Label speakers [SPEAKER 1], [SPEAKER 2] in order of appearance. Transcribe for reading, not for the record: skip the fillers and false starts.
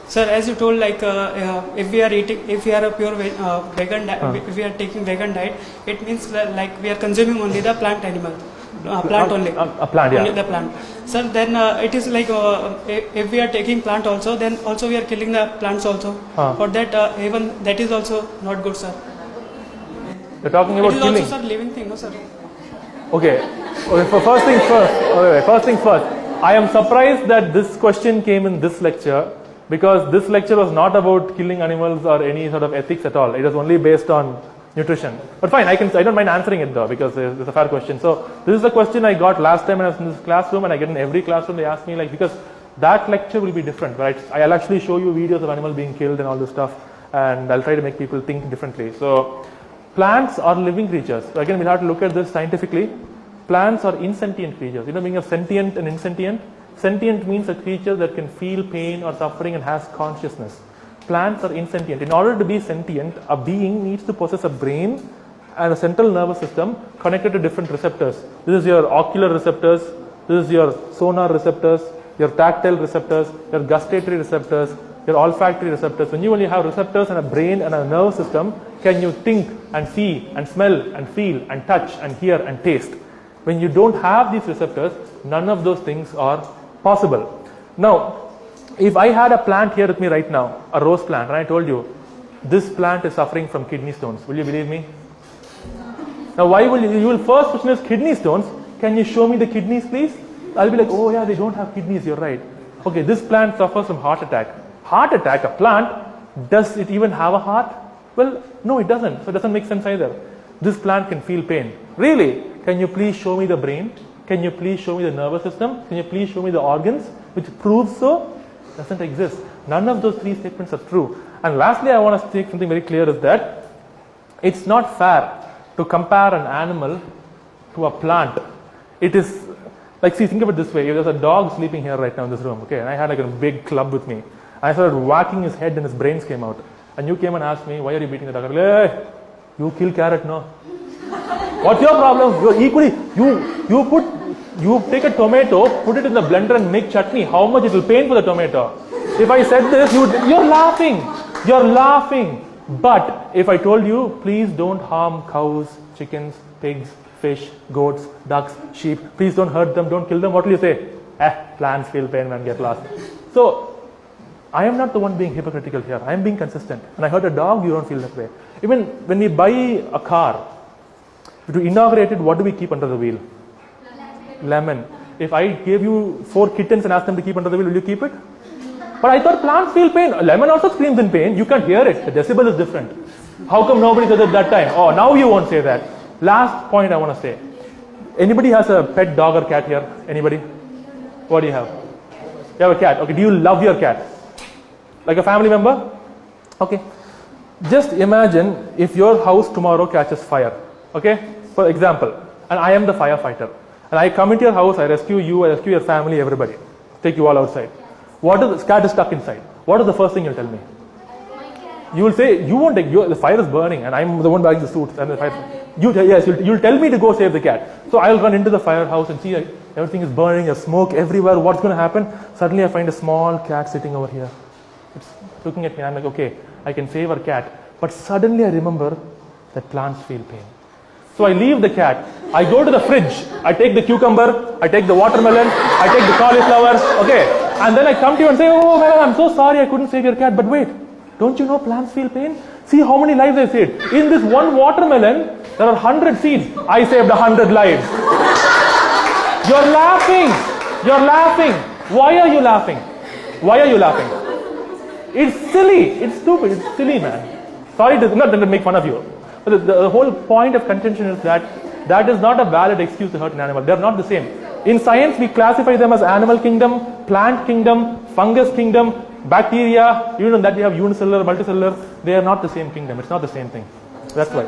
[SPEAKER 1] Sir, as you told, like if we are eating, if we are a pure vegan, if we are taking vegan diet, it means that, like we are consuming only the plant animal, plant only.
[SPEAKER 2] A plant, yeah.
[SPEAKER 1] Only the plant. Sir, then it is like if we are taking plant also, then also we are killing the plants also. For that, even that is also not good, sir.
[SPEAKER 2] You're talking about killing.
[SPEAKER 1] It is also, sir, living thing, no, sir.
[SPEAKER 2] Okay. First things first. First things first. I am surprised that this question came in this lecture, because this lecture was not about killing animals or any sort of ethics at all. It was only based on nutrition. But fine, I don't mind answering it though, because it's a fair question. So this is a question I got last time when I was in this classroom, and I get in every classroom. They ask me, like, because that lecture will be different, right? I'll actually show you videos of animals being killed and all this stuff, and I'll try to make people think differently. So plants are living creatures. So again, we'll have to look at this scientifically. Plants are insentient creatures. You know, being of sentient and insentient. Sentient means a creature that can feel pain or suffering and has consciousness. Plants are insentient. In order to be sentient, a being needs to possess a brain and a central nervous system connected to different receptors. This is your ocular receptors, this is your sonar receptors, your tactile receptors, your gustatory receptors, your olfactory receptors. When you only have receptors and a brain and a nervous system, can you think and see and smell and feel and touch and hear and taste? When you don't have these receptors, none of those things are possible. Now, if I had a plant here with me right now, a rose plant, and I told you, this plant is suffering from kidney stones, will you believe me? Now, why will you will first question is kidney stones. Can you show me the kidneys, please? I'll be like, oh yeah, they don't have kidneys, you're right. Okay, this plant suffers from heart attack. Heart attack, a plant, does it even have a heart? Well, no, it doesn't. So it doesn't make sense either. This plant can feel pain. Really? Can you please show me the brain? Can you please show me the nervous system? Can you please show me the organs? Which proves so? Doesn't exist. None of those three statements are true. And lastly, I want to state something very clear is that it's not fair to compare an animal to a plant. It is like, see, think of it this way. If there's a dog sleeping here right now in this room, okay, and I had like a big club with me. I started whacking his head and his brains came out. And you came and asked me, why are you beating the dog? I was like, hey, you kill carrot, no? What's your problem? You're equally, you take a tomato, put it in the blender and make chutney. How much it will pain for the tomato? If I said this, you're laughing. You're laughing. But if I told you, please don't harm cows, chickens, pigs, fish, goats, ducks, sheep. Please don't hurt them, don't kill them. What will you say? Plants feel pain and get lost. So, I am not the one being hypocritical here. I am being consistent. When I hurt a dog, you don't feel that way. Even when we buy a car, to inaugurate it, what do we keep under the wheel? Lemon. If I gave you 4 kittens and asked them to keep under the wheel, will you keep it? But I thought plants feel pain. A lemon also screams in pain. You can't hear it. The decibel is different. How come nobody said it that time? Oh, now you won't say that. Last point I want to say. Anybody has a pet dog or cat here? Anybody? What do you have? You have a cat. Okay, do you love your cat? Like a family member? Okay. Just imagine if your house tomorrow catches fire. Okay? For example, and I am the firefighter. And I come into your house, I rescue you, I rescue your family, everybody. Take you all outside. What is the cat is stuck inside? What is the first thing you'll tell me? You will say, you won't take, the fire is burning and I'm the one wearing the suit and the fire. You'll tell me to go save the cat. So I'll run into the firehouse and see everything is burning, there's smoke everywhere. What's going to happen? Suddenly I find a small cat sitting over here. It's looking at me. I'm like, okay, I can save our cat. But suddenly I remember that plants feel pain. So I leave the cat. I go to the fridge. I take the cucumber. I take the watermelon. I take the cauliflower. Okay. And then I come to you and say, oh man, I'm so sorry I couldn't save your cat. But wait, don't you know plants feel pain? See how many lives I saved. In this one watermelon, there are 100 seeds. I saved 100 lives. You're laughing. You're laughing. Why are you laughing? Why are you laughing? It's silly. It's stupid. It's silly, man. Sorry, not to make fun of you. But the whole point of contention is that is not a valid excuse to hurt an animal. They're not the same. In science, we classify them as animal kingdom, plant kingdom, fungus kingdom, bacteria. Even that we have unicellular, multicellular. They are not the same kingdom. It's not the same thing. That's why.